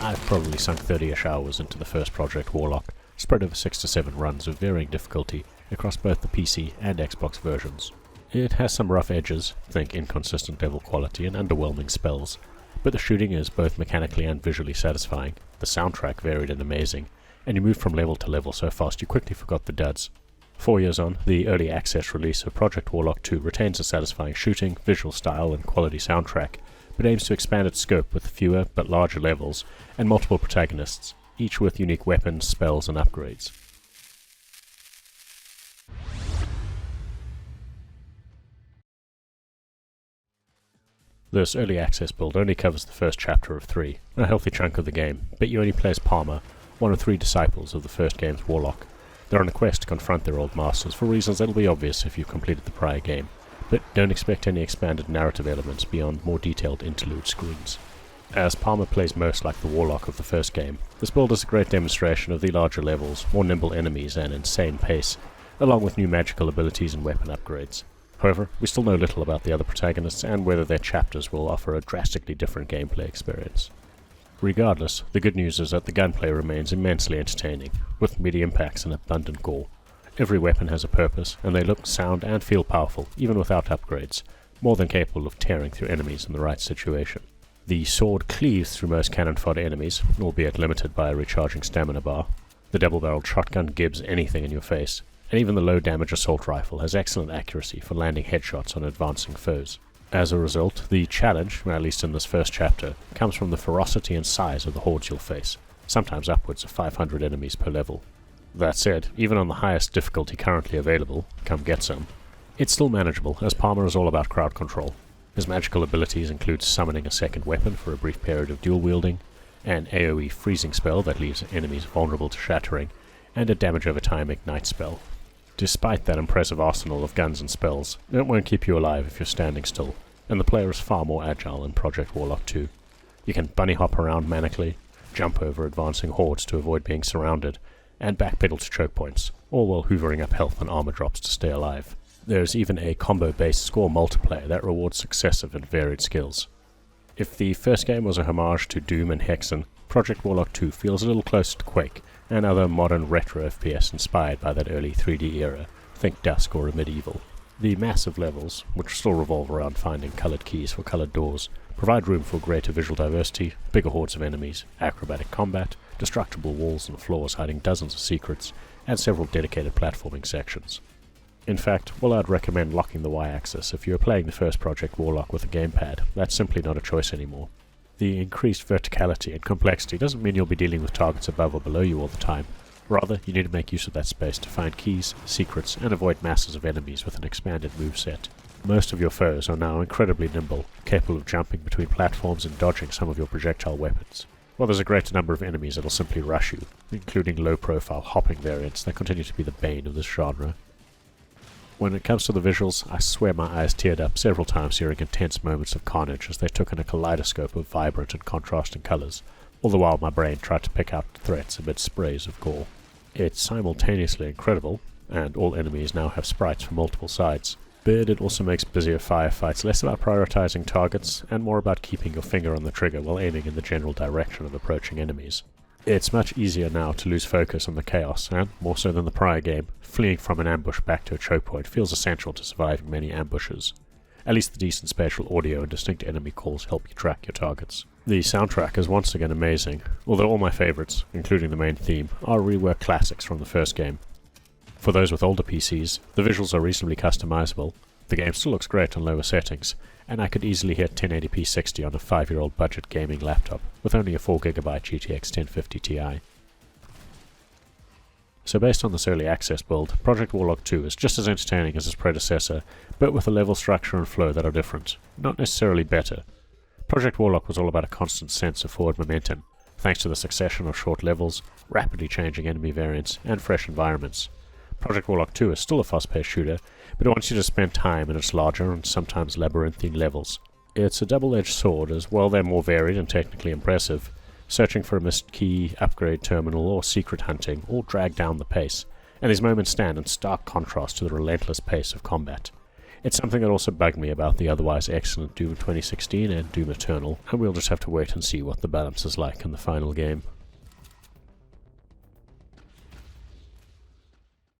I've probably sunk 30-ish hours into the first Project Warlock, spread over 6 to 7 runs of varying difficulty across both the PC and Xbox versions. It has some rough edges, think inconsistent level quality and underwhelming spells, but the shooting is both mechanically and visually satisfying, the soundtrack varied and amazing, and you moved from level to level so fast you quickly forgot the duds. 4 years on, the early access release of Project Warlock 2 retains a satisfying shooting, visual style and quality soundtrack, but aims to expand its scope with fewer but larger levels and multiple protagonists, each with unique weapons, spells and upgrades. This early access build only covers the first chapter of 3, a healthy chunk of the game, but you only play as Palmer, one of 3 disciples of the first game's Warlock. They're on a quest to confront their old masters for reasons that'll be obvious if you've completed the prior game, but don't expect any expanded narrative elements beyond more detailed interlude screens. As Palmer plays most like the Warlock of the first game, this build is a great demonstration of the larger levels, more nimble enemies and insane pace, along with new magical abilities and weapon upgrades. However, we still know little about the other protagonists and whether their chapters will offer a drastically different gameplay experience. Regardless, the good news is that the gunplay remains immensely entertaining, with meaty impacts and abundant gore. Every weapon has a purpose, and they look, sound, and feel powerful, even without upgrades, more than capable of tearing through enemies in the right situation. The sword cleaves through most cannon fodder enemies, albeit limited by a recharging stamina bar. The double-barreled shotgun gibs anything in your face, and even the low-damage assault rifle has excellent accuracy for landing headshots on advancing foes. As a result, the challenge, at least in this first chapter, comes from the ferocity and size of the hordes you'll face, sometimes upwards of 500 enemies per level. That said, even on the highest difficulty currently available, come get some, it's still manageable, as Palmer is all about crowd control. His magical abilities include summoning a second weapon for a brief period of dual wielding, an AoE freezing spell that leaves enemies vulnerable to shattering, and a damage over time ignite spell. Despite that impressive arsenal of guns and spells, it won't keep you alive if you're standing still, and the player is far more agile in Project Warlock 2. You can bunny hop around manically, jump over advancing hordes to avoid being surrounded, and backpedal to choke points, all while hoovering up health and armor drops to stay alive. There's even a combo-based score multiplayer that rewards successive and varied skills. If the first game was a homage to Doom and Hexen, Project Warlock 2 feels a little closer to Quake, and other modern retro FPS inspired by that early 3D era, think Dusk or Medieval. The massive levels, which still revolve around finding coloured keys for coloured doors, provide room for greater visual diversity, bigger hordes of enemies, acrobatic combat, destructible walls and floors hiding dozens of secrets, and several dedicated platforming sections. In fact, while I'd recommend locking the Y-axis if you're playing the first Project Warlock with a gamepad, that's simply not a choice anymore. The increased verticality and complexity doesn't mean you'll be dealing with targets above or below you all the time. Rather, you need to make use of that space to find keys, secrets, and avoid masses of enemies with an expanded moveset. Most of your foes are now incredibly nimble, capable of jumping between platforms and dodging some of your projectile weapons, while there's a greater number of enemies that'll simply rush you, including low-profile hopping variants that continue to be the bane of this genre. When it comes to the visuals, I swear my eyes teared up several times during intense moments of carnage as they took in a kaleidoscope of vibrant and contrasting colours, all the while my brain tried to pick out threats amid sprays of gore. It's simultaneously incredible, and all enemies now have sprites from multiple sides, but it also makes busier firefights less about prioritising targets and more about keeping your finger on the trigger while aiming in the general direction of approaching enemies. It's much easier now to lose focus on the chaos, and, more so than the prior game, fleeing from an ambush back to a choke point feels essential to surviving many ambushes. At least the decent spatial audio and distinct enemy calls help you track your targets. The soundtrack is once again amazing, although all my favourites, including the main theme, are reworked classics from the first game. For those with older PCs, the visuals are reasonably customizable, the game still looks great on lower settings, and I could easily hit 1080p 60 on a 5-year-old budget gaming laptop with only a 4GB GTX 1050 Ti. So based on this early access build, Project Warlock 2 is just as entertaining as its predecessor, but with a level structure and flow that are different, not necessarily better. Project Warlock was all about a constant sense of forward momentum, thanks to the succession of short levels, rapidly changing enemy variants, and fresh environments. Project Warlock 2 is still a fast-paced shooter, but it wants you to spend time in its larger and sometimes labyrinthine levels. It's a double-edged sword, as while they're more varied and technically impressive, searching for a missed key, upgrade terminal, or secret hunting all drag down the pace, and these moments stand in stark contrast to the relentless pace of combat. It's something that also bugged me about the otherwise excellent Doom 2016 and Doom Eternal, and we'll just have to wait and see what the balance is like in the final game.